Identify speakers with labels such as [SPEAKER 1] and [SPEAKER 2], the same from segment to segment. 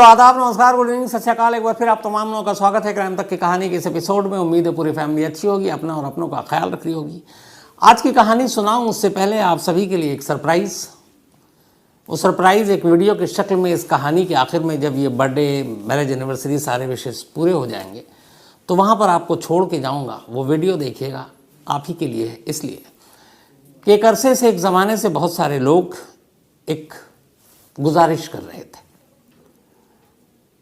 [SPEAKER 1] तो आदाब, नमस्कार, गुड इवनिंग, सत श्री अकाल। एक बार फिर आप तमाम लोगों का स्वागत है क्राइम तक की कहानी के इस एपिसोड में। उम्मीद है पूरी फैमिली अच्छी होगी, अपना और अपनों का ख्याल रख रही होगी। आज की कहानी सुनाऊं उससे पहले आप सभी के लिए एक सरप्राइज़। वो सरप्राइज़ एक वीडियो की शक्ल में इस कहानी के आखिर में, जब ये बर्थडे, मैरिज एनिवर्सरी, सारे विशेष पूरे हो जाएंगे तो वहाँ पर आपको छोड़ के जाऊँगा। वो वीडियो देखिएगा, आप ही के लिए है, इसलिए कि एक अरसे से, एक ज़माने से बहुत सारे लोग एक गुजारिश कर रहे थे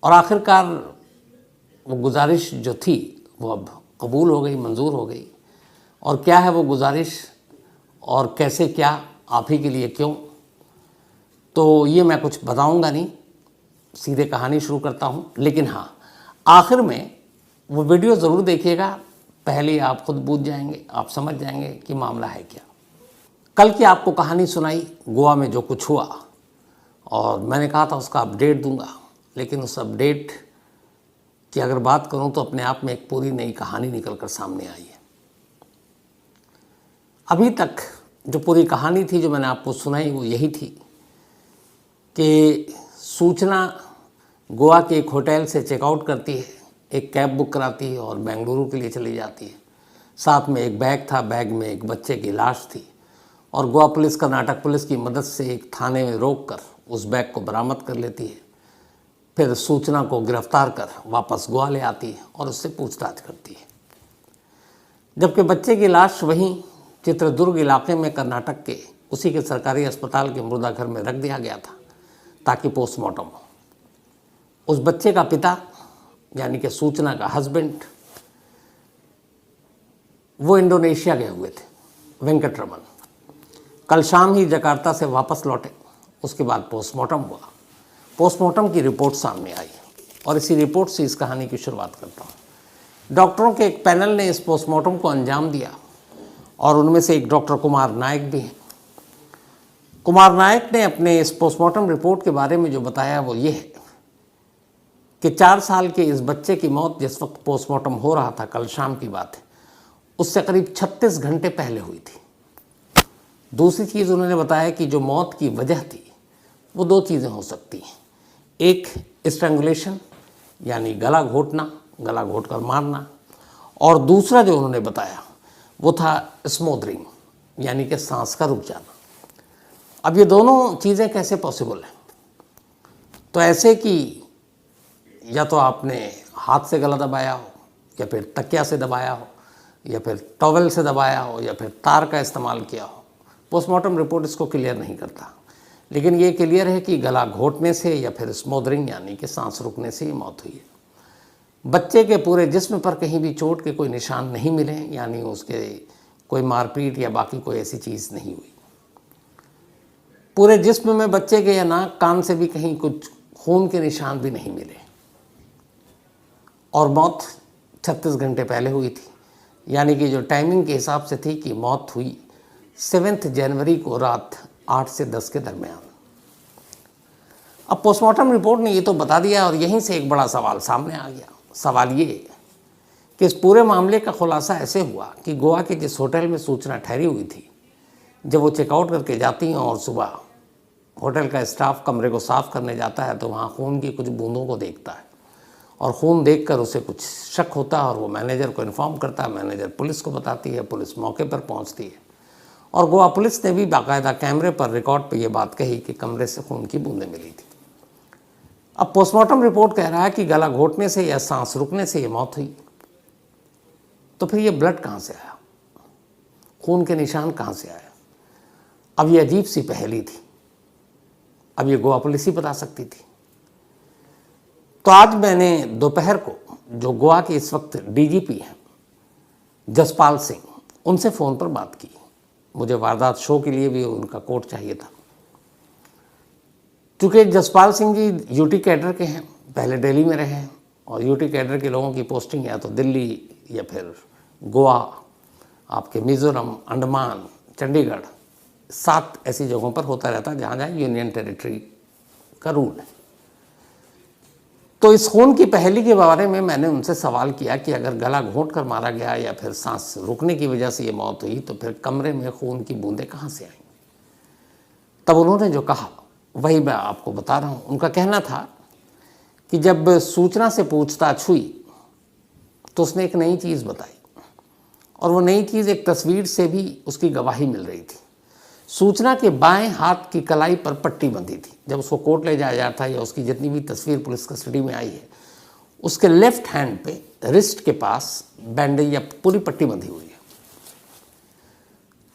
[SPEAKER 1] और आखिरकार वो गुजारिश जो थी वो अब कबूल हो गई, मंजूर हो गई। और क्या है वो गुजारिश और कैसे, क्या, आप ही के लिए क्यों, तो ये मैं कुछ बताऊंगा नहीं, सीधे कहानी शुरू करता हूँ। लेकिन हाँ, आखिर में वो वीडियो ज़रूर देखिएगा, पहले आप खुद बूझ जाएंगे, आप समझ जाएंगे कि मामला है क्या। कल की आपको कहानी सुनाई गोवा में जो कुछ हुआ, और मैंने कहा था उसका अपडेट दूंगा, लेकिन उस अपडेट की अगर बात करूं तो अपने आप में एक पूरी नई कहानी निकल कर सामने आई है। अभी तक जो पूरी कहानी थी जो मैंने आपको सुनाई वो यही थी कि सूचना गोवा के एक होटल से चेकआउट करती है, एक कैब बुक कराती है और बेंगलुरु के लिए चली जाती है। साथ में एक बैग था, बैग में एक बच्चे की लाश थी, और गोवा पुलिस कर्नाटक पुलिस की मदद से एक थाने में रोककर उस बैग को बरामद कर लेती है। फिर सूचना को गिरफ्तार कर वापस गोवा ले आती है और उससे पूछताछ करती है। जबकि बच्चे की लाश वहीं चित्रदुर्ग इलाके में कर्नाटक के उसी के सरकारी अस्पताल के मुर्दा घर में रख दिया गया था ताकि पोस्टमार्टम हो। उस बच्चे का पिता यानी कि सूचना का हस्बैंड, वो इंडोनेशिया गए हुए थे, वेंकटरमन। कल शाम ही जकार्ता से वापस लौटे। उसके बाद पोस्टमार्टम हुआ। पोस्टमार्टम की रिपोर्ट सामने आई और इसी रिपोर्ट से इस कहानी की शुरुआत करता हूँ। डॉक्टरों के एक पैनल ने इस पोस्टमार्टम को अंजाम दिया और उनमें से एक डॉक्टर कुमार नायक भी हैं। कुमार नायक ने अपने इस पोस्टमार्टम रिपोर्ट के बारे में जो बताया वो ये है कि 4 साल के इस बच्चे की मौत जिस वक्त पोस्टमार्टम हो रहा था, कल शाम की बात है, उससे करीब 36 घंटे पहले हुई थी। दूसरी चीज़ उन्होंने बताया कि जो मौत की वजह थी वो 2 चीज़ें हो सकती हैं। एक स्ट्रैंगुलेशन यानी गला घोटना, गला घोट कर मारना, और दूसरा जो उन्होंने बताया वो था स्मोदरिंग यानी कि सांस का रुक जाना। अब ये दोनों चीज़ें कैसे पॉसिबल हैं? तो ऐसे कि या तो आपने हाथ से गला दबाया हो, या फिर तकिया से दबाया हो, या फिर टॉवेल से दबाया हो, या फिर तार का इस्तेमाल किया हो। पोस्टमार्टम रिपोर्ट इसको क्लियर नहीं करता, लेकिन ये क्लियर है कि गला घोटने से या फिर स्मोदरिंग यानी कि सांस रुकने से ही मौत हुई है। बच्चे के पूरे जिस्म पर कहीं भी चोट के कोई निशान नहीं मिले, यानी उसके कोई मारपीट या बाकी कोई ऐसी चीज़ नहीं हुई। पूरे जिस्म में बच्चे के या नाक कान से भी कहीं कुछ खून के निशान भी नहीं मिले, और मौत 36 घंटे पहले हुई थी, यानी कि जो टाइमिंग के हिसाब से थी कि मौत हुई 7 जनवरी को रात 8 से 10 के दरमियान। अब पोस्टमार्टम रिपोर्ट ने ये तो बता दिया, और यहीं से एक बड़ा सवाल सामने आ गया। सवाल ये कि इस पूरे मामले का खुलासा ऐसे हुआ कि गोवा के जिस होटल में सूचना ठहरी हुई थी, जब वो चेकआउट करके जाती हैं और सुबह होटल का स्टाफ कमरे को साफ़ करने जाता है तो वहाँ खून की कुछ बूंदों को देखता है, और खून देखकर उसे कुछ शक होता है और वो मैनेजर को इन्फॉर्म करता है। मैनेजर पुलिस को बताती है, पुलिस मौके पर पहुँचती है, और गोवा पुलिस ने भी बाकायदा कैमरे पर रिकॉर्ड पे ये बात कही कि कमरे से खून की बूंदें मिली थी। अब पोस्टमार्टम रिपोर्ट कह रहा है कि गला घोटने से या सांस रुकने से ये मौत हुई, तो फिर ये ब्लड कहाँ से आया, खून के निशान कहाँ से आए? अब ये अजीब सी पहेली थी। अब ये गोवा पुलिस ही बता सकती थी। तो आज मैंने दोपहर को जो गोवा के इस वक्त डीजीपी हैं जसपाल सिंह, उनसे फ़ोन पर बात की। मुझे वारदात शो के लिए भी उनका कोट चाहिए था। चूँकि जसपाल सिंह जी यूटी कैडर के हैं, पहले दिल्ली में रहे हैं, और यूटी कैडर के लोगों की पोस्टिंग या तो दिल्ली या फिर गोवा, आपके मिज़ोरम, अंडमान, चंडीगढ़, 7 ऐसी जगहों पर होता रहता है जहाँ जहाँ यूनियन टेरिटरी का रूल है। तो इस खून की पहेली के बारे में मैंने उनसे सवाल किया कि अगर गला घोंट कर मारा गया या फिर सांस रुकने की वजह से ये मौत हुई, तो फिर कमरे में खून की बूंदें कहाँ से आई? तब उन्होंने जो कहा वही मैं आपको बता रहा हूँ। उनका कहना था कि जब सूचना से पूछताछ हुई तो उसने एक नई चीज़ बताई, और वो नई चीज़ एक तस्वीर से भी उसकी गवाही मिल रही थी। सूचना के बाएं हाथ की कलाई पर पट्टी बंधी थी। जब उसको कोर्ट ले जाया जाता है या उसकी जितनी भी तस्वीर पुलिस कस्टडी में आई है, उसके लेफ्ट हैंड पे रिस्ट के पास बैंडेज या पूरी पट्टी बंधी हुई है।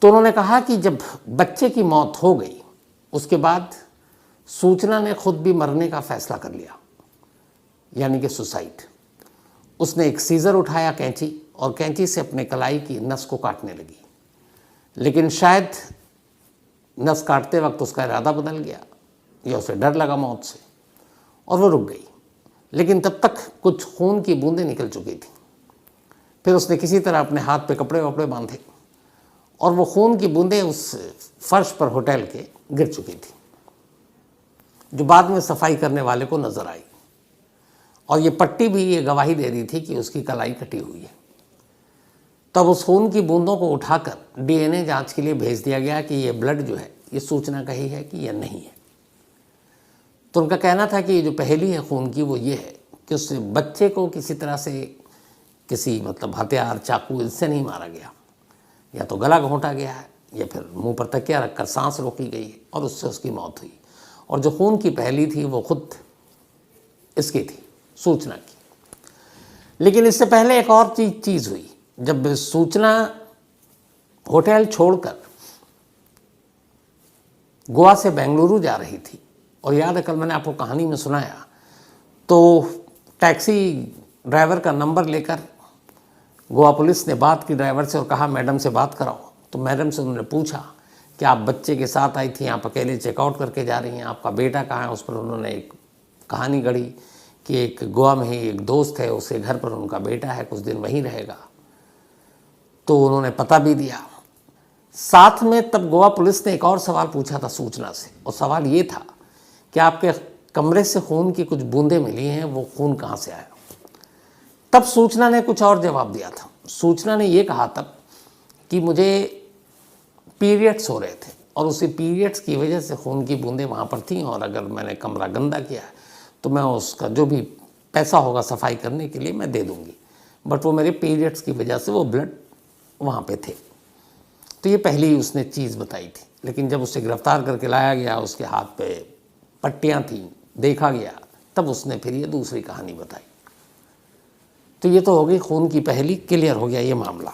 [SPEAKER 1] तो उन्होंने कहा कि जब बच्चे की मौत हो गई उसके बाद सूचना ने खुद भी मरने का फैसला कर लिया, यानी कि सुसाइड। उसने एक सीजर उठाया, कैंची, और कैंची से अपने कलाई की नस को काटने लगी। लेकिन शायद नस काटते वक्त उसका इरादा बदल गया या उसे डर लगा मौत से, और वो रुक गई। लेकिन तब तक कुछ खून की बूंदें निकल चुकी थी। फिर उसने किसी तरह अपने हाथ पे कपड़े वपड़े बांधे, और वो खून की बूंदें उस फर्श पर होटल के गिर चुकी थी, जो बाद में सफाई करने वाले को नजर आई। और ये पट्टी भी ये गवाही दे रही थी कि उसकी कलाई कटी हुई है। तब उस खून की बूंदों को उठाकर डीएनए जांच के लिए भेज दिया गया कि ये ब्लड जो है ये सूचना का ही है कि यह नहीं है। तो उनका कहना था कि ये जो पहेली है खून की वो ये है कि उस बच्चे को किसी तरह से किसी मतलब हथियार, चाकू, इनसे नहीं मारा गया, या तो गला घोंटा गया है या फिर मुंह पर तकिया रखकर सांस रोकी गई है और उससे उसकी मौत हुई। और जो खून की पहेली थी वो खुद इसकी थी, सूचना की। लेकिन इससे पहले एक और चीज़ हुई। जब सूचना होटल छोड़कर गोवा से बेंगलुरु जा रही थी, और याद है कल मैंने आपको कहानी में सुनाया, तो टैक्सी ड्राइवर का नंबर लेकर गोवा पुलिस ने बात की ड्राइवर से और कहा मैडम से बात कराओ। तो मैडम से उन्होंने पूछा कि आप बच्चे के साथ आई थी, आप अकेले चेकआउट करके जा रही हैं, आपका बेटा कहाँ है? उस पर उन्होंने एक कहानी गढ़ी कि एक गोवा में ही एक दोस्त है, उसके घर पर उनका बेटा है, कुछ दिन वहीं रहेगा। तो उन्होंने पता भी दिया। साथ में तब गोवा पुलिस ने एक और सवाल पूछा था सूचना से, और सवाल ये था कि आपके कमरे से खून की कुछ बूंदें मिली हैं, वो खून कहाँ से आया? तब सूचना ने कुछ और जवाब दिया था। सूचना ने ये कहा तब कि मुझे पीरियड्स हो रहे थे और उसी पीरियड्स की वजह से खून की बूंदें वहाँ पर थीं, और अगर मैंने कमरा गंदा किया है तो मैं उसका जो भी पैसा होगा सफाई करने के लिए मैं दे दूँगी, बट वो मेरे पीरियड्स की वजह से वो ब्लड वहाँ पे थे। तो ये पहली ही उसने चीज़ बताई थी। लेकिन जब उसे गिरफ्तार करके लाया गया, उसके हाथ पे पट्टियाँ थीं, देखा गया, तब उसने फिर ये दूसरी कहानी बताई। तो ये तो हो गई खून की पहेली, क्लियर हो गया ये मामला।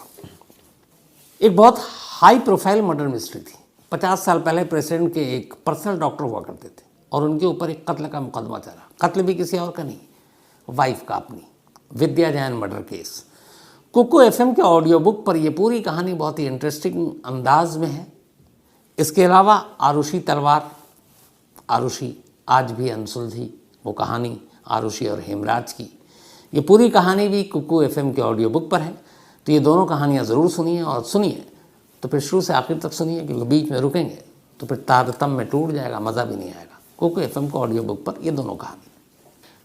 [SPEAKER 1] एक बहुत हाई प्रोफाइल मर्डर मिस्ट्री थी। 50 साल पहले प्रेसिडेंट के एक पर्सनल डॉक्टर हुआ करते थे, और उनके ऊपर एक कत्ल का मुकदमा चला। कत्ल भी किसी और का नहीं, वाइफ का अपनी, Vidya Jain murder case. Kuku FM के ऑडियो बुक पर यह पूरी कहानी बहुत ही इंटरेस्टिंग अंदाज में है। इसके अलावा आरुषि तलवार, आरुषि आज भी अनसुलझी, वो कहानी आरुषि और हेमराज की, ये पूरी कहानी भी कुकू एफएम के ऑडियो बुक पर है। तो ये दोनों कहानियाँ ज़रूर सुनिए, और सुनिए तो फिर शुरू से आखिर तक सुनिए, क्योंकि बीच में रुकेंगे तो फिर तारतम्य टूट जाएगा, मज़ा भी नहीं आएगा। कुकू एफएम को ऑडियो बुक पर ये दोनों कहानी।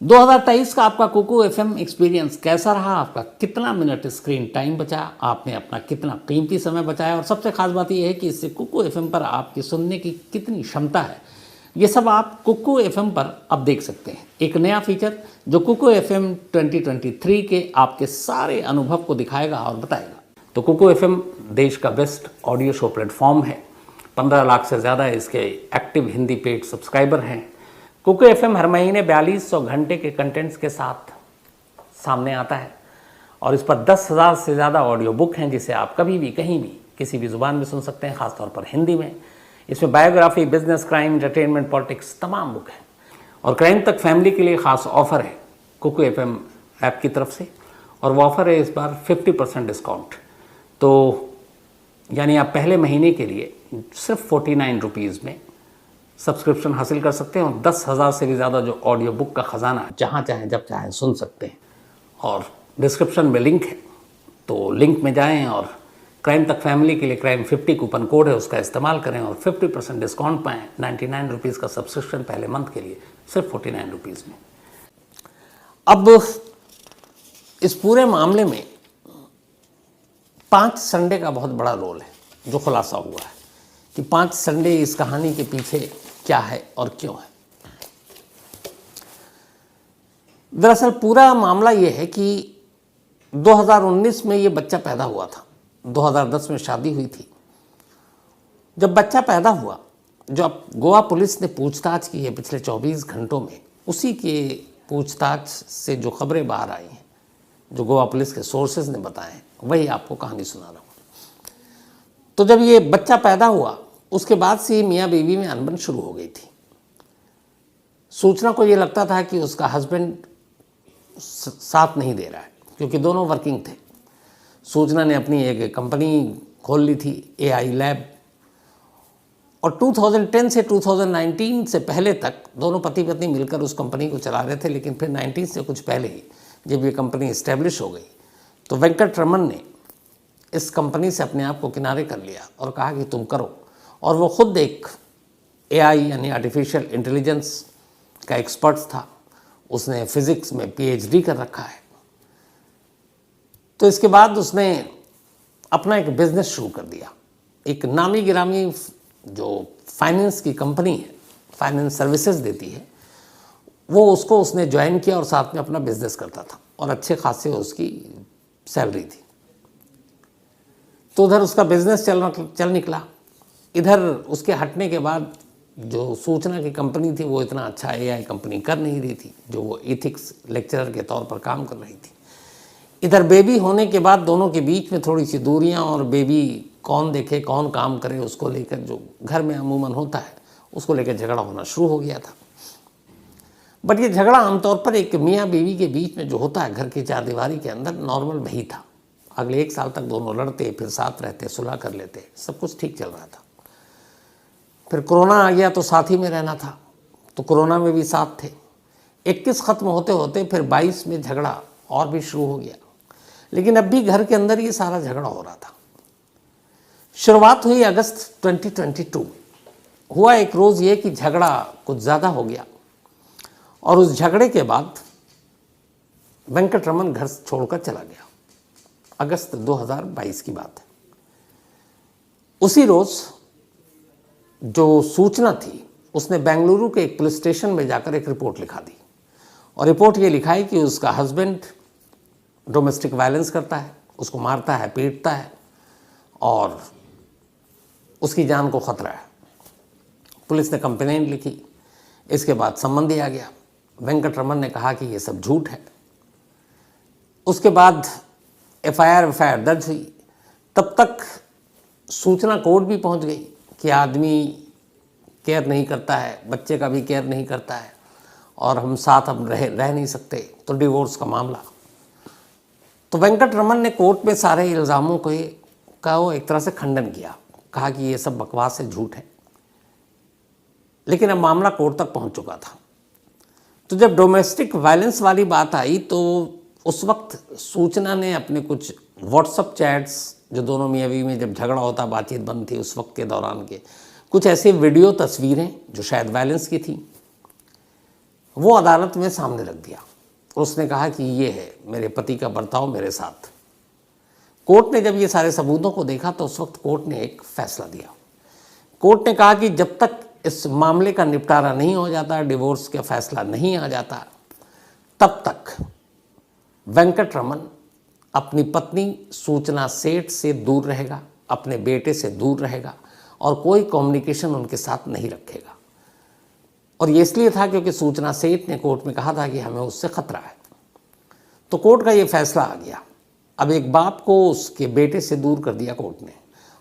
[SPEAKER 1] 2023 का आपका कुकू एफएम एक्सपीरियंस कैसा रहा? आपका कितना मिनट स्क्रीन टाइम बचा? आपने अपना कितना कीमती समय बचाया? और सबसे खास बात यह है कि इससे कुकू एफएम पर आपकी सुनने की कितनी क्षमता है, ये सब आप कुकू एफएम पर अब देख सकते हैं। एक नया फीचर जो कुकू एफएम 2023 के आपके सारे अनुभव को दिखाएगा और बताएगा। तो कुकू एफएम देश का बेस्ट ऑडियो शो प्लेटफॉर्म है। 15 लाख से ज़्यादा इसके एक्टिव हिंदी पेड सब्सक्राइबर हैं। कुकू एफएम हर महीने 4200 घंटे के कंटेंट्स के साथ सामने आता है, और इस पर 10,000 से ज़्यादा ऑडियो बुक हैं, जिसे आप कभी भी कहीं भी किसी भी ज़ुबान में सुन सकते हैं, ख़ासतौर पर हिंदी में। इसमें biography, business, crime, entertainment, politics तमाम बुक हैं। और क्राइम तक फैमिली के लिए ख़ास ऑफ़र है कुकू एफएम ऐप की तरफ से, और वो ऑफ़र है इस बार 50% डिस्काउंट। तो यानी आप पहले महीने के लिए सिर्फ 49 रुपीज़ में सब्सक्रिप्शन हासिल कर सकते हैं, और 10,000 से भी ज़्यादा जो ऑडियो बुक का ख़जाना जहाँ चाहें जब चाहें सुन सकते हैं। और डिस्क्रिप्शन में लिंक है, तो लिंक में जाएं और क्राइम तक फैमिली के लिए क्राइम 50 कूपन कोड है, उसका इस्तेमाल करें और 50% डिस्काउंट पाएँ। 99 रुपीज़ का सब्सक्रिप्शन पहले मंथ के लिए, सिर्फ 49 रुपीज़ में। अब इस पूरे मामले में 5 संडे का बहुत बड़ा रोल है, जो खुलासा हुआ है कि 5 संडे इस कहानी के पीछे क्या है और क्यों है। दरअसल पूरा मामला ये है कि 2019 में ये बच्चा पैदा हुआ था, 2010 में शादी हुई थी। जब बच्चा पैदा हुआ, जब गोवा पुलिस ने पूछताछ की है पिछले 24 घंटों में, उसी के पूछताछ से जो खबरें बाहर आई हैं, जो गोवा पुलिस के सोर्सेज ने बताए, वही आपको कहानी सुना रहा हूँ। तो जब ये बच्चा पैदा हुआ, उसके बाद से मियाँ बीवी में अनबन शुरू हो गई थी। सूचना को ये लगता था कि उसका हस्बैंड साथ नहीं दे रहा है, क्योंकि दोनों वर्किंग थे। सूचना ने अपनी एक कंपनी खोल ली थी, AI लैब, और 2010 से 2019 से पहले तक दोनों पति पत्नी मिलकर उस कंपनी को चला रहे थे। लेकिन फिर 19 से कुछ पहले ही जब ये कंपनी इस्टेब्लिश हो गई, तो वेंकटरमन ने इस कंपनी से अपने आप को किनारे कर लिया और कहा कि तुम करो। और वो खुद एक AI यानी आर्टिफिशियल इंटेलिजेंस का एक्सपर्ट था। उसने फिज़िक्स में PhD कर रखा है। तो इसके बाद उसने अपना एक बिज़नेस शुरू कर दिया। एक नामी गिरामी जो फाइनेंस की कंपनी है, फाइनेंस सर्विसेज देती है, वो उसने ज्वाइन किया और साथ में अपना बिज़नेस करता था, और अच्छे खासे उसकी सैलरी थी। तो उधर उसका बिज़नेस चल निकला। इधर उसके हटने के बाद जो सूचना की कंपनी थी, वो इतना अच्छा AI कंपनी कर नहीं रही थी, जो वो एथिक्स लेक्चरर के तौर पर काम कर रही थी। इधर बेबी होने के बाद दोनों के बीच में थोड़ी सी दूरियां, और बेबी कौन देखे कौन काम करे, उसको लेकर जो घर में अमूमन होता है, उसको लेकर झगड़ा होना शुरू हो गया था। बट ये झगड़ा आमतौर पर एक मियाँ बीवी के बीच में जो होता है घर की चारदीवारी के अंदर, नॉर्मल वही था। अगले 1 साल तक दोनों लड़ते, फिर साथ रहते, सुलह कर लेते, सब कुछ ठीक चल रहा था। फिर कोरोना आ गया तो साथ ही में रहना था, तो कोरोना में भी साथ थे। 21 ख़त्म होते होते फिर 22 में झगड़ा और भी शुरू हो गया। लेकिन अब भी घर के अंदर ये सारा झगड़ा हो रहा था। शुरुआत हुई अगस्त 2022। हुआ एक रोज़ ये कि झगड़ा कुछ ज़्यादा हो गया, और उस झगड़े के बाद वेंकटरमन घर छोड़कर चला गया। अगस्त 2022 की बात है। उसी रोज़ जो सूचना थी, उसने बेंगलुरु के एक पुलिस स्टेशन में जाकर एक रिपोर्ट लिखा दी, और रिपोर्ट ये लिखा है कि उसका हस्बैंड डोमेस्टिक वायलेंस करता है, उसको मारता है, पीटता है, और उसकी जान को खतरा है। पुलिस ने कंप्लेंट लिखी। इसके बाद संबंधी आ गया। वेंकटरमन ने कहा कि ये सब झूठ है। उसके बाद FIR दर्ज हुई। तब तक सूचना कोर्ट भी पहुंच गई कि आदमी केयर नहीं करता है, बच्चे का भी केयर नहीं करता है, और हम साथ अब रह नहीं सकते, तो डिवोर्स का मामला। तो वेंकटरमन ने कोर्ट में सारे इल्ज़ामों का वो एक तरह से खंडन किया, कहा कि ये सब बकवास है, झूठ है। लेकिन अब मामला कोर्ट तक पहुंच चुका था। तो जब डोमेस्टिक वायलेंस वाली बात आई, तो उस वक्त सूचना ने अपने कुछ व्हाट्सअप चैट्स, जो दोनों मियाँ बीवी में जब झगड़ा होता, बातचीत बंद थी उस वक्त के दौरान के कुछ ऐसे वीडियो तस्वीरें जो शायद वायलेंस की थी, वो अदालत में सामने रख दिया। उसने कहा कि ये है मेरे पति का बर्ताव मेरे साथ। कोर्ट ने जब ये सारे सबूतों को देखा, तो उस वक्त कोर्ट ने एक फैसला दिया। कोर्ट ने कहा कि जब तक इस मामले का निपटारा नहीं हो जाता, डिवोर्स का फैसला नहीं आ जाता, तब तक वेंकटरमन अपनी पत्नी सूचना सेठ से दूर रहेगा, अपने बेटे से दूर रहेगा, और कोई कम्युनिकेशन उनके साथ नहीं रखेगा। और ये इसलिए था क्योंकि सूचना सेठ ने कोर्ट में कहा था कि हमें उससे खतरा है। तो कोर्ट का ये फैसला आ गया। अब एक बाप को उसके बेटे से दूर कर दिया कोर्ट ने,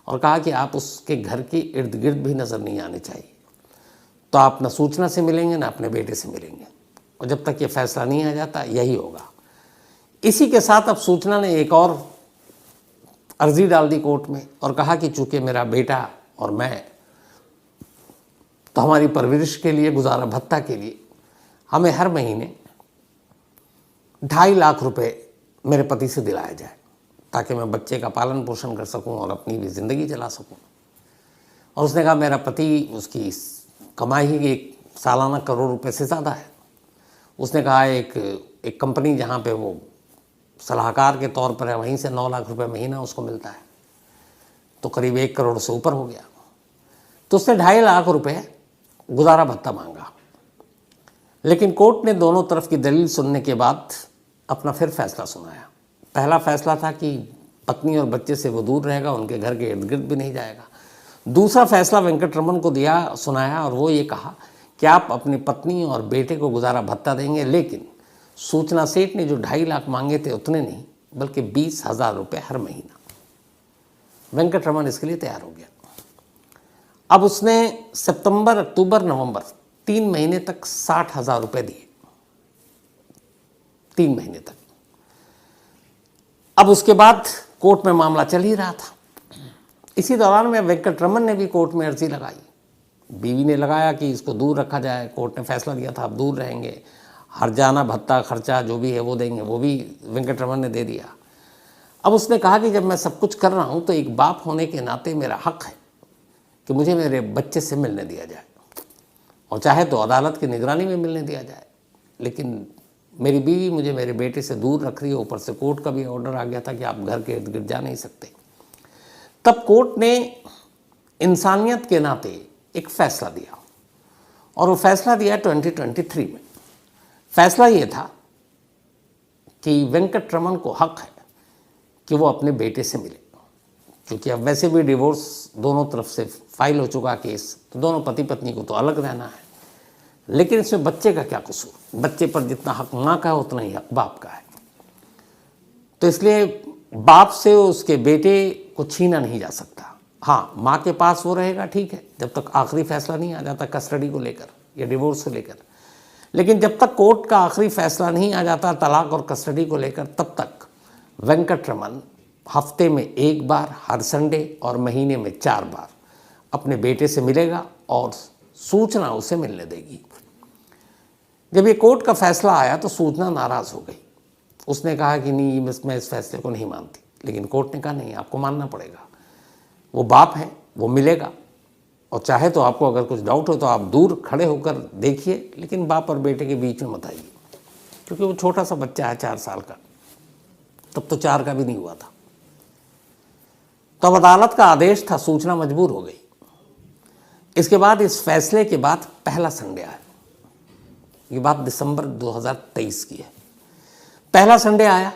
[SPEAKER 1] और कहा कि आप उसके घर के इर्द गिर्द भी नज़र नहीं आने चाहिए। तो आप न सूचना से मिलेंगे, ना अपने बेटे से मिलेंगे, और जब तक ये फैसला नहीं आ जाता यही होगा। इसी के साथ अब सूचना ने एक और अर्जी डाल दी कोर्ट में, और कहा कि चूंकि मेरा बेटा और मैं, तो हमारी परवरिश के लिए, गुजारा भत्ता के लिए हमें हर महीने 2.5 लाख रुपए मेरे पति से दिलाया जाए, ताकि मैं बच्चे का पालन पोषण कर सकूं और अपनी भी ज़िंदगी चला सकूं। और उसने कहा मेरा पति, उसकी कमाई ही एक सालाना 1 करोड़ रुपए से ज़्यादा है। उसने कहा एक कंपनी जहाँ पे वो सलाहकार के तौर पर है, वहीं से 9 लाख रुपए महीना उसको मिलता है, तो करीब 1 करोड़ से ऊपर हो गया। तो उसने 2.5 लाख रुपए गुजारा भत्ता मांगा। लेकिन कोर्ट ने दोनों तरफ की दलील सुनने के बाद अपना फिर फैसला सुनाया। पहला फैसला था कि पत्नी और बच्चे से वो दूर रहेगा, उनके घर के इर्द गिर्द भी नहीं जाएगा। दूसरा फैसला वेंकटरमन को सुनाया और वो ये कहा कि आप अपनी पत्नी और बेटे को गुजारा भत्ता देंगे, लेकिन सूचना सेठ ने जो 2.5 लाख मांगे थे उतने नहीं, बल्कि 20,000 रुपये हर महीना। वेंकटरमन इसके लिए तैयार हो गया। अब उसने सितंबर, अक्टूबर, नवंबर 3 महीने तक 60,000 रुपये दिए, 3 महीने तक। अब उसके बाद कोर्ट में मामला चल ही रहा था। इसी दौरान में वेंकटरमन ने भी कोर्ट में अर्जी लगाई। बीवी ने लगाया कि इसको दूर रखा जाए। कोर्ट ने फैसला दिया था आप दूर रहेंगे, हर जाना भत्ता खर्चा जो भी है वो देंगे, वो भी वेंकटरमन ने दे दिया। अब उसने कहा कि जब मैं सब कुछ कर रहा हूँ तो एक बाप होने के नाते मेरा हक है कि मुझे मेरे बच्चे से मिलने दिया जाए, और चाहे तो अदालत की निगरानी में मिलने दिया जाए। लेकिन मेरी बीवी मुझे मेरे बेटे से दूर रख रही है, ऊपर से कोर्ट का भी ऑर्डर आ गया था कि आप घर के इर्द गिर्द जा नहीं सकते। तब कोर्ट ने इंसानियत के नाते एक फ़ैसला दिया, और वो फैसला दिया 2023 में। फैसला ये था कि वेंकटरमन को हक है कि वो अपने बेटे से मिले, क्योंकि अब वैसे भी डिवोर्स दोनों तरफ से फाइल हो चुका केस, तो दोनों पति पत्नी को तो अलग रहना है। लेकिन इसमें बच्चे का क्या कसूर? बच्चे पर जितना हक माँ का है उतना ही हक बाप का है। तो इसलिए बाप से उसके बेटे को छीना नहीं जा सकता। हाँ, माँ के पास वो रहेगा, ठीक है, जब तक आखिरी फैसला नहीं आ जाता कस्टडी को लेकर या डिवोर्स को लेकर। लेकिन जब तक कोर्ट का आखिरी फैसला नहीं आ जाता तलाक और कस्टडी को लेकर, तब तक वेंकटरमन हफ्ते में 1 बार, हर संडे और महीने में 4 बार अपने बेटे से मिलेगा और सूचना उसे मिलने देगी। जब ये कोर्ट का फैसला आया तो सूचना नाराज़ हो गई। उसने कहा कि नहीं, मैं इस फैसले को नहीं मानती। लेकिन कोर्ट ने कहा नहीं, आपको मानना पड़ेगा। वो बाप है, वो मिलेगा, और चाहे तो आपको अगर कुछ डाउट हो तो आप दूर खड़े होकर देखिए, लेकिन बाप और बेटे के बीच में मत आइए, क्योंकि वो छोटा सा बच्चा है 4 साल का, तब तो 4 का भी नहीं हुआ था। तो अब अदालत का आदेश था, सूचना मजबूर हो गई। इसके बाद इस फैसले के बाद पहला संडे आया। ये बात दिसंबर 2023 की है। पहला संडे आया,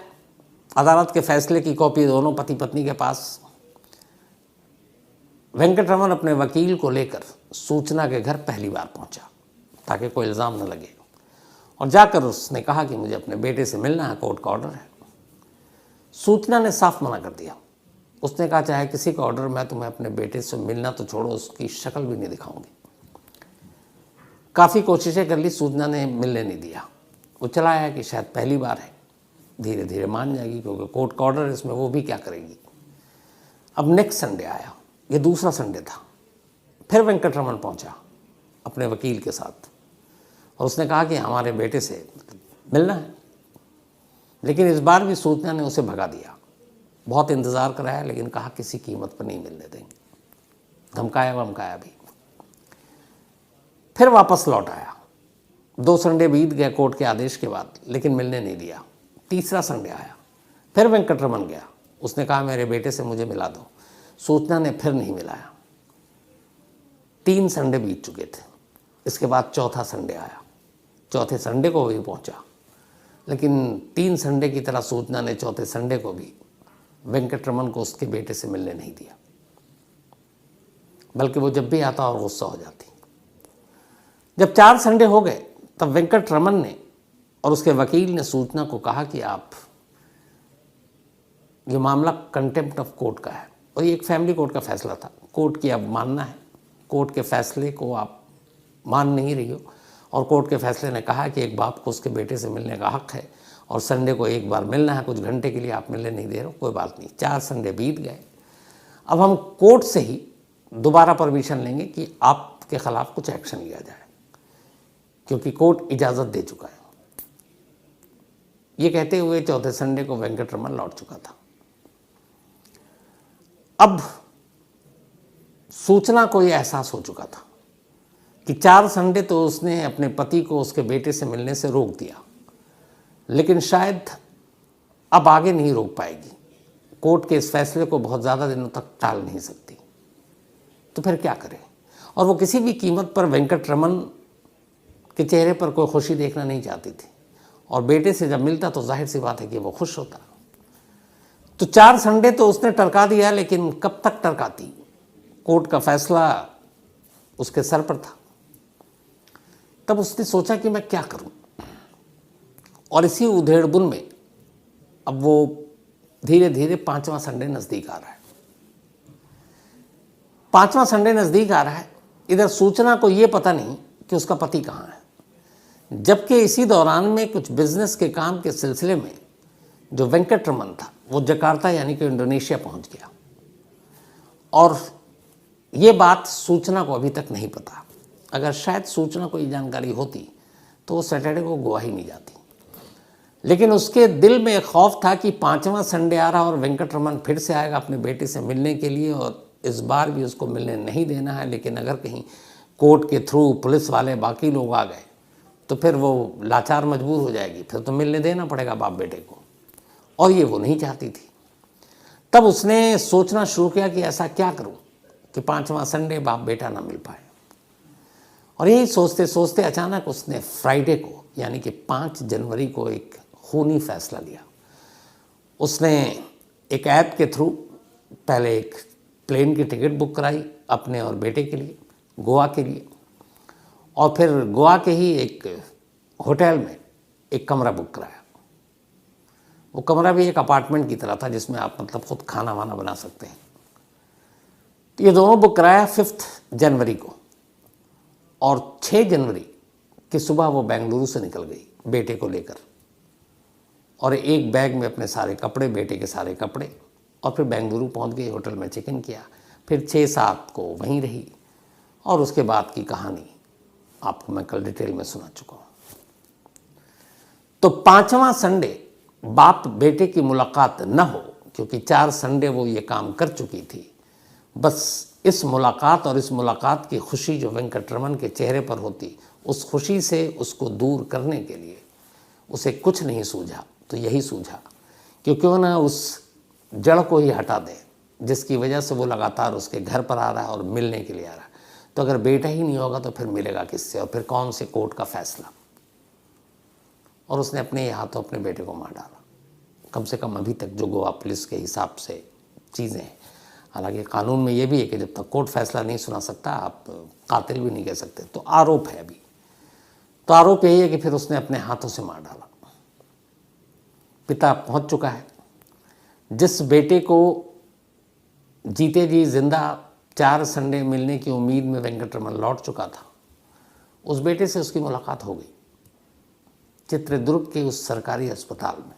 [SPEAKER 1] अदालत के फैसले की कॉपी दोनों पति पत्नी के पास। वेंकटरमन अपने वकील को लेकर सूचना के घर पहली बार पहुंचा ताकि कोई इल्ज़ाम न लगे, और जाकर उसने कहा कि मुझे अपने बेटे से मिलना है, कोर्ट का ऑर्डर है। सूचना ने साफ मना कर दिया। उसने कहा चाहे किसी का ऑर्डर, मैं तुम्हें अपने बेटे से मिलना तो छोड़ो, उसकी शक्ल भी नहीं दिखाऊंगी। काफ़ी कोशिशें कर ली, सूचना ने मिलने नहीं दिया। वो चला आया कि शायद पहली बार है, धीरे धीरे मान जाएगी, क्योंकि कोर्ट का ऑर्डर है, इसमें वो भी क्या करेगी। अब नेक्स्ट संडे आया, ये दूसरा संडे था। फिर वेंकटरमन पहुंचा अपने वकील के साथ, और उसने कहा कि हमारे बेटे से मिलना है। लेकिन इस बार भी सूचना ने उसे भगा दिया। बहुत इंतज़ार कराया, लेकिन कहा किसी कीमत पर नहीं मिलने देंगे। धमकाया वमकाया भी। फिर वापस लौट आया। 2 संडे बीत गए कोर्ट के आदेश के बाद, लेकिन मिलने नहीं दिया। तीसरा संडे आया, फिर वेंकटरमन गया। उसने कहा मेरे बेटे से मुझे मिला दो। सूचना ने फिर नहीं मिलाया। 3 संडे बीत चुके थे। इसके बाद चौथा संडे आया। चौथे संडे को भी पहुंचा, लेकिन 3 संडे की तरह सूचना ने चौथे संडे को भी वेंकटरमन को उसके बेटे से मिलने नहीं दिया, बल्कि वो जब भी आता और गुस्सा हो जाती। जब 4 संडे हो गए तब वेंकटरमन ने और उसके वकील ने सूचना को कहा कि आप, ये मामला कंटेम्प्ट ऑफ कोर्ट का है, और ये एक फैमिली कोर्ट का फैसला था। कोर्ट की अब मानना है, कोर्ट के फैसले को आप मान नहीं रही हो, और कोर्ट के फैसले ने कहा कि एक बाप को उसके बेटे से मिलने का हक है, और संडे को 1 बार मिलना है, कुछ घंटे के लिए आप मिलने नहीं दे रहे हो, कोई बात नहीं। 4 संडे बीत गए। अब हम कोर्ट से ही दोबारा परमिशन लेंगे कि आपके खिलाफ कुछ एक्शन लिया जाए, क्योंकि कोर्ट इजाज़त दे चुका है। ये कहते हुए चौथे संडे को वेंकटरमन लौट चुका था। अब सूचना को यह एहसास हो चुका था कि 4 संडे तो उसने अपने पति को उसके बेटे से मिलने से रोक दिया, लेकिन शायद अब आगे नहीं रोक पाएगी। कोर्ट के इस फैसले को बहुत ज़्यादा दिनों तक टाल नहीं सकती, तो फिर क्या करें। और वो किसी भी कीमत पर वेंकटरमन के चेहरे पर कोई खुशी देखना नहीं चाहती थी, और बेटे से जब मिलता तो जाहिर सी बात है कि वो खुश होता। तो 4 संडे तो उसने टरका दिया, लेकिन कब तक टरकाती? कोर्ट का फैसला उसके सर पर था। तब उसने सोचा कि मैं क्या करूं, और इसी उधेड़बुन में अब वो धीरे धीरे 5वां संडे नजदीक आ रहा है। 5वां संडे नजदीक आ रहा है। इधर सूचना को ये पता नहीं कि उसका पति कहाँ है, जबकि इसी दौरान में कुछ बिजनेस के काम के सिलसिले में जो वेंकटरमन था वो जकार्ता यानी कि इंडोनेशिया पहुंच गया, और ये बात सूचना को अभी तक नहीं पता। अगर शायद सूचना को ये जानकारी होती तो वो सैटरडे को गोवा ही नहीं जाती, लेकिन उसके दिल में एक खौफ था कि 5वां संडे आ रहा और वेंकटरमन फिर से आएगा अपने बेटे से मिलने के लिए, और इस बार भी उसको मिलने नहीं देना है। लेकिन अगर कहीं कोर्ट के थ्रू पुलिस वाले बाकी लोग आ गए तो फिर वो लाचार मजबूर हो जाएगी, फिर तो मिलने देना पड़ेगा बाप बेटे को, और ये वो नहीं चाहती थी। तब उसने सोचना शुरू किया कि ऐसा क्या करूं कि 5वां संडे बाप बेटा ना मिल पाए। और यही सोचते सोचते अचानक उसने फ्राइडे को यानी कि 5 जनवरी को एक खूनी फैसला लिया। उसने एक ऐप के थ्रू पहले एक प्लेन की टिकट बुक कराई अपने और बेटे के लिए, गोवा के लिए, और फिर गोवा के ही एक होटल में एक कमरा बुक कराया। वो कमरा भी एक अपार्टमेंट की तरह था जिसमें आप मतलब खुद खाना वाना बना सकते हैं। तो ये दोनों बुक कराया 5 जनवरी को, और 6 जनवरी की सुबह वो बेंगलुरु से निकल गई बेटे को लेकर, और एक बैग में अपने सारे कपड़े, बेटे के सारे कपड़े, और फिर बेंगलुरु पहुंच गई। होटल में चेक इन किया, फिर 6-7 को वहीं रही, और उसके बाद की कहानी आपको मैं कल डिटेल में सुना चुका हूँ। तो 5वां संडे बाप बेटे की मुलाकात न हो, क्योंकि 4 संडे वो ये काम कर चुकी थी। बस इस मुलाकात और इस मुलाकात की खुशी जो वेंकटरमन के चेहरे पर होती, उस खुशी से उसको दूर करने के लिए उसे कुछ नहीं सूझा तो यही सूझा कि क्यों ना उस जड़ को ही हटा दे जिसकी वजह से वो लगातार उसके घर पर आ रहा है और मिलने के लिए आ रहा है। तो अगर बेटा ही नहीं होगा तो फिर मिलेगा किससे, और फिर कौन से कोर्ट का फैसला। और उसने अपने हाथों अपने बेटे को मार डाला। कम से कम अभी तक जो गोवा पुलिस के हिसाब से चीज़ें हैं, हालांकि कानून में ये भी है कि जब तक कोर्ट फैसला नहीं सुना सकता आप कातिल भी नहीं कह सकते, तो आरोप है अभी। तो आरोप यही है कि फिर उसने अपने हाथों से मार डाला। पिता पहुंच चुका है। जिस बेटे को जीते जी जिंदा 4 संडे मिलने की उम्मीद में वेंकटरमन लौट चुका था, उस बेटे से उसकी मुलाकात हो गई चित्रदुर्ग के उस सरकारी अस्पताल में।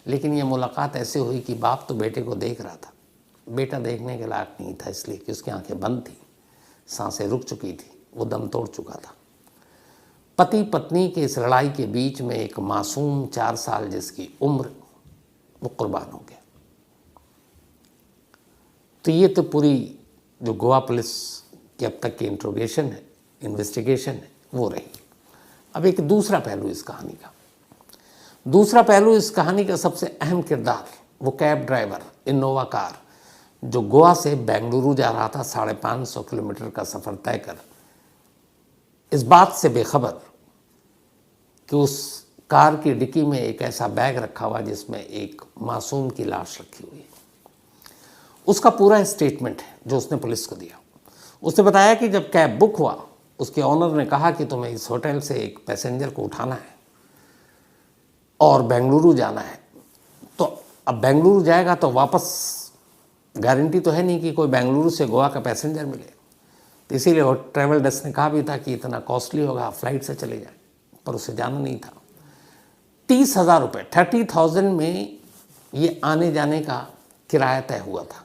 [SPEAKER 1] लेकिन यह मुलाकात ऐसे हुई कि बाप तो बेटे को देख रहा था, बेटा देखने के लायक नहीं था, इसलिए कि उसकी आंखें बंद थी, सांसें रुक चुकी थी, वो दम तोड़ चुका था। पति पत्नी के इस लड़ाई के बीच में एक मासूम 4 साल जिसकी उम्र, वो कुर्बान हो गया। तो ये तो पूरी जो गोवा पुलिस की अब तक की इंट्रोगेशन है, इन्वेस्टिगेशन है, वो रही। अब एक दूसरा पहलू इस कहानी का, दूसरा पहलू इस कहानी का सबसे अहम किरदार वो कैब ड्राइवर, इनोवा कार, जो गोवा से बेंगलुरु जा रहा था 550 किलोमीटर का सफ़र तय कर, इस बात से बेखबर कि उस कार की डिक्की में एक ऐसा बैग रखा हुआ जिसमें एक मासूम की लाश रखी हुई है। उसका पूरा स्टेटमेंट है जो उसने पुलिस को दिया। उसने बताया कि जब कैब बुक हुआ, उसके ऑनर ने कहा कि तुम्हें इस होटल से एक पैसेंजर को उठाना है और बेंगलुरु जाना है। तो अब बेंगलुरु जाएगा तो वापस गारंटी तो है नहीं कि कोई बेंगलुरु से गोवा का पैसेंजर मिले, तो इसीलिए ट्रैवल डेस्क ने कहा भी था कि इतना कॉस्टली होगा, फ्लाइट से चले जाए, पर उसे जाना नहीं था। 30,000 रुपये, 30,000 में ये आने जाने का किराया तय हुआ था।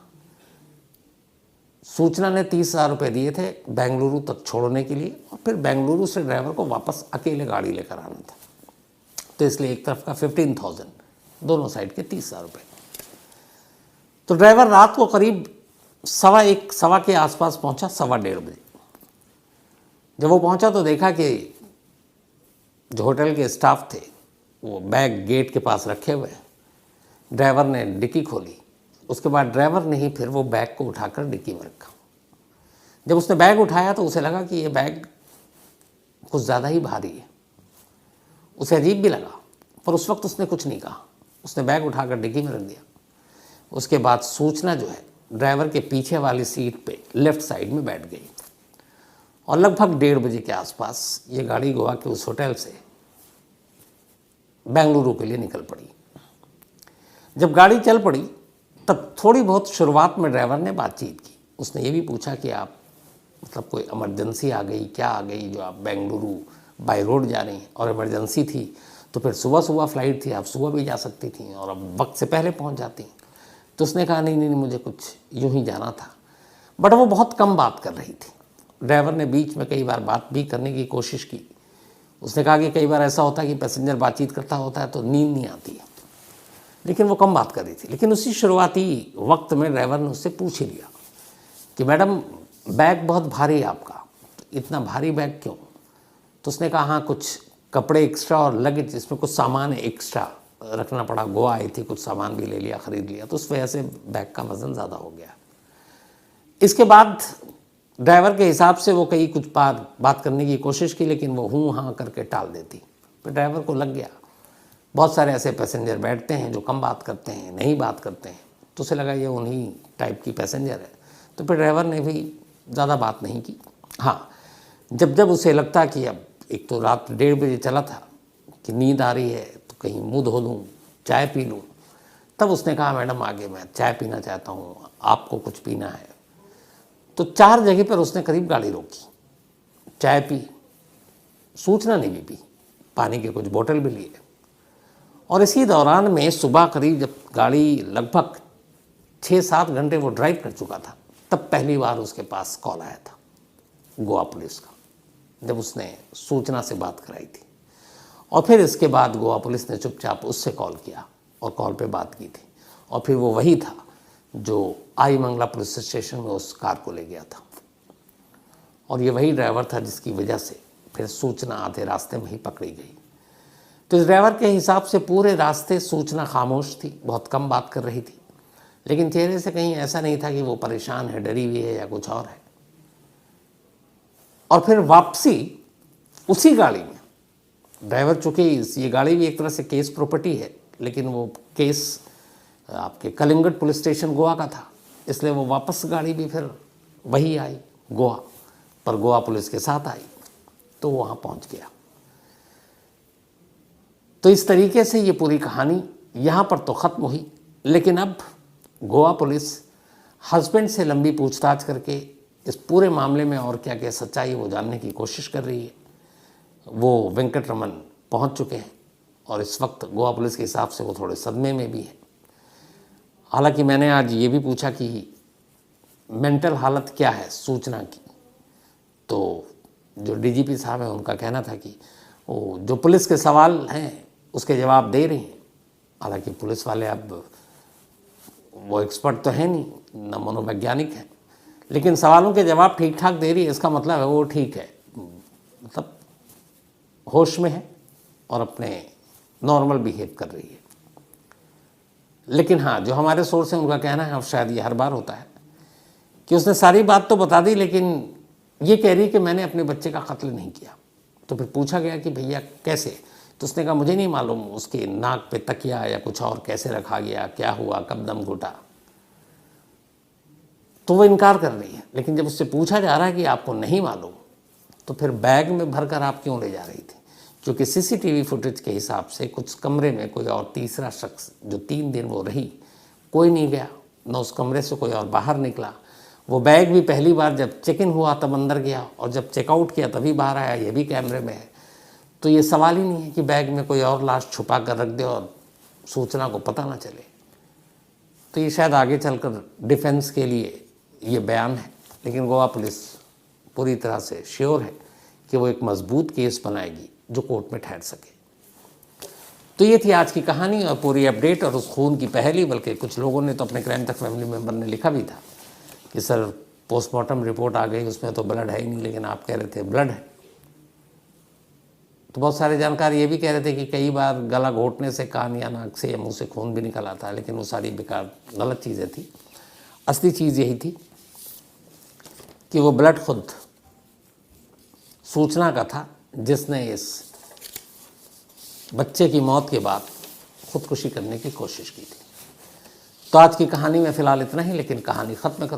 [SPEAKER 1] सूचना ने 30,000 रुपये दिए थे बेंगलुरु तक छोड़ने के लिए, और फिर बेंगलुरु से ड्राइवर को वापस अकेले गाड़ी लेकर आना था। तो इसलिए एक तरफ का 15,000, दोनों साइड के 30,000 रुपये। तो ड्राइवर रात को करीब 1:15 के आसपास पहुंचा, 1:15 बजे। जब वो पहुंचा तो देखा कि जो होटल के स्टाफ थे वो बैग गेट के पास रखे हुए हैं। ड्राइवर ने डिक्की खोली, उसके बाद ड्राइवर ने ही फिर वो बैग को उठाकर डिक्की में रखा। जब उसने बैग उठाया तो उसे लगा कि ये बैग कुछ ज़्यादा ही भारी है। उसे अजीब भी लगा, पर उस वक्त उसने कुछ नहीं कहा। उसने बैग उठाकर डिक्की में रख दिया। उसके बाद सूचना जो है ड्राइवर के पीछे वाली सीट पे लेफ्ट साइड में बैठ गई और लगभग 1:30 बजे के आसपास ये गाड़ी गोवा के उस होटल से बेंगलुरु के लिए निकल पड़ी। जब गाड़ी चल पड़ी तब थोड़ी बहुत शुरुआत में ड्राइवर ने बातचीत की। उसने ये भी पूछा कि आप मतलब कोई इमरजेंसी आ गई, क्या आ गई जो आप बेंगलुरु बाय रोड जा रही हैं, और इमरजेंसी थी तो फिर सुबह सुबह फ्लाइट थी, आप सुबह भी जा सकती थी और अब वक्त से पहले पहुंच जाती। तो उसने कहा नहीं मुझे कुछ यूं ही जाना था। बट वो बहुत कम बात कर रही थी। ड्राइवर ने बीच में कई बार बात भी करने की कोशिश की। उसने कहा कि कई बार ऐसा होता है कि पैसेंजर बातचीत करता होता है तो नींद नहीं आती है, लेकिन वो कम बात कर रही थी। लेकिन उसी शुरुआती वक्त में ड्राइवर ने उससे पूछ ही लिया कि मैडम बैग बहुत भारी है आपका, इतना भारी बैग क्यों? तो उसने कहा हाँ कुछ कपड़े एक्स्ट्रा और लगेज, इसमें कुछ सामान एक्स्ट्रा रखना पड़ा। गोवा आई थी, कुछ सामान भी ले लिया, ख़रीद लिया, तो उस वजह से बैग का वज़न ज़्यादा हो गया। इसके बाद ड्राइवर के हिसाब से वो कई कुछ बार बात करने की कोशिश की, लेकिन वो हूँ हाँ करके टाल देती। फिर ड्राइवर को लग गया बहुत सारे ऐसे पैसेंजर बैठते हैं जो कम बात करते हैं, नहीं बात करते हैं, तो उसे लगा ये उन्हीं टाइप की पैसेंजर है। तो फिर ड्राइवर ने भी ज़्यादा बात नहीं की। हाँ, जब उसे लगता कि अब एक तो रात 1:30 बजे चला था कि नींद आ रही है तो कहीं मुँह धो लूँ, चाय पी लूँ, तब उसने कहा मैडम आगे मैं चाय पीना चाहता हूँ, आपको कुछ पीना है? तो 4 जगह पर उसने करीब गाड़ी रोकी, चाय पी, सूचना नहीं भी पी, पानी के कुछ बोतल भी लिए। और इसी दौरान में सुबह करीब जब गाड़ी लगभग 6-7 घंटे वो ड्राइव कर चुका था, तब पहली बार उसके पास कॉल आया था गोवा पुलिस का, जब उसने सूचना से बात कराई थी। और फिर इसके बाद गोवा पुलिस ने चुपचाप उससे कॉल किया और कॉल पे बात की थी। और फिर वो वही था जो आई मंगला पुलिस स्टेशन में उस कार को ले गया था, और ये वही ड्राइवर था जिसकी वजह से फिर सूचना आधे रास्ते में ही पकड़ी गई। तो इस ड्राइवर के हिसाब से पूरे रास्ते सूचना खामोश थी, बहुत कम बात कर रही थी, लेकिन चेहरे से कहीं ऐसा नहीं था कि वो परेशान है, डरी हुई है या कुछ और है। और फिर वापसी उसी गाड़ी में ड्राइवर, चूँकि ये गाड़ी भी एक तरह से केस प्रॉपर्टी है, लेकिन वो केस आपके कलिंगट पुलिस स्टेशन गोवा का था, इसलिए वो वापस गाड़ी भी फिर वही आई गोवा, पर गोवा पुलिस के साथ आई, तो वहाँ पहुँच गया। तो इस तरीके से ये पूरी कहानी यहाँ पर तो ख़त्म हुई, लेकिन अब गोवा पुलिस हस्बैंड से लंबी पूछताछ करके इस पूरे मामले में और क्या क्या सच्चाई वो जानने की कोशिश कर रही है। वो वेंकटरमन पहुँच चुके हैं और इस वक्त गोवा पुलिस के हिसाब से वो थोड़े सदमे में भी है। हालांकि मैंने आज ये भी पूछा कि मेंटल हालत क्या है सूचना की, तो जो डीजीपी साहब हैं उनका कहना था कि वो जो पुलिस के सवाल हैं उसके जवाब दे रही हैं। हालांकि पुलिस वाले अब वो एक्सपर्ट तो है नहीं, न मनोवैज्ञानिक हैं, लेकिन सवालों के जवाब ठीक ठाक दे रही है, इसका मतलब है वो ठीक है, मतलब होश में है और अपने नॉर्मल बिहेव कर रही है। लेकिन हाँ, जो हमारे सोर्स हैं उनका कहना है, अब शायद ये हर बार होता है, कि उसने सारी बात तो बता दी, लेकिन ये कह रही कि मैंने अपने बच्चे का कत्ल नहीं किया। तो फिर पूछा गया कि भैया कैसे? तो उसने कहा मुझे नहीं मालूम उसके नाक पे तकिया या कुछ और कैसे रखा गया, क्या हुआ, कब दम घुटा। तो वो इनकार कर रही है। लेकिन जब उससे पूछा जा रहा है कि आपको नहीं मालूम, तो फिर बैग में भरकर आप क्यों ले जा रही थी? क्योंकि सीसीटीवी फुटेज के हिसाब से कुछ कमरे में कोई और तीसरा शख्स, जो 3 दिन वो रही, कोई नहीं गया, न उस कमरे से कोई और बाहर निकला। वो बैग भी पहली बार जब चेक इन हुआ तब अंदर गया, और जब चेकआउट किया तभी बाहर आया, ये भी कैमरे में है। तो ये सवाल ही नहीं है कि बैग में कोई और लाश छुपा कर रख दे और सूचना को पता ना चले। तो ये शायद आगे चलकर डिफेंस के लिए ये बयान है, लेकिन गोवा पुलिस पूरी तरह से श्योर है कि वो एक मजबूत केस बनाएगी जो कोर्ट में ठहर सके। तो ये थी आज की कहानी और पूरी अपडेट और उस खून की पहेली। बल्कि कुछ लोगों ने तो अपने क्राइम तक फैमिली मेम्बर ने लिखा भी था कि सर पोस्टमार्टम रिपोर्ट आ गई, उसमें तो ब्लड है ही नहीं, लेकिन आप कह रहे थे ब्लड है। तो बहुत सारे जानकार ये भी कह रहे थे कि कई बार गला घोटने से कान या नाक से या मुंह से खून भी निकल आता है, लेकिन वो सारी बेकार गलत चीज़ें थी। असली चीज़ यही थी कि वो ब्लड खुद सूचना का था, जिसने इस बच्चे की मौत के बाद खुदकुशी करने की कोशिश की थी। तो आज की कहानी में फ़िलहाल इतना ही, लेकिन कहानी ख़त्म करूँ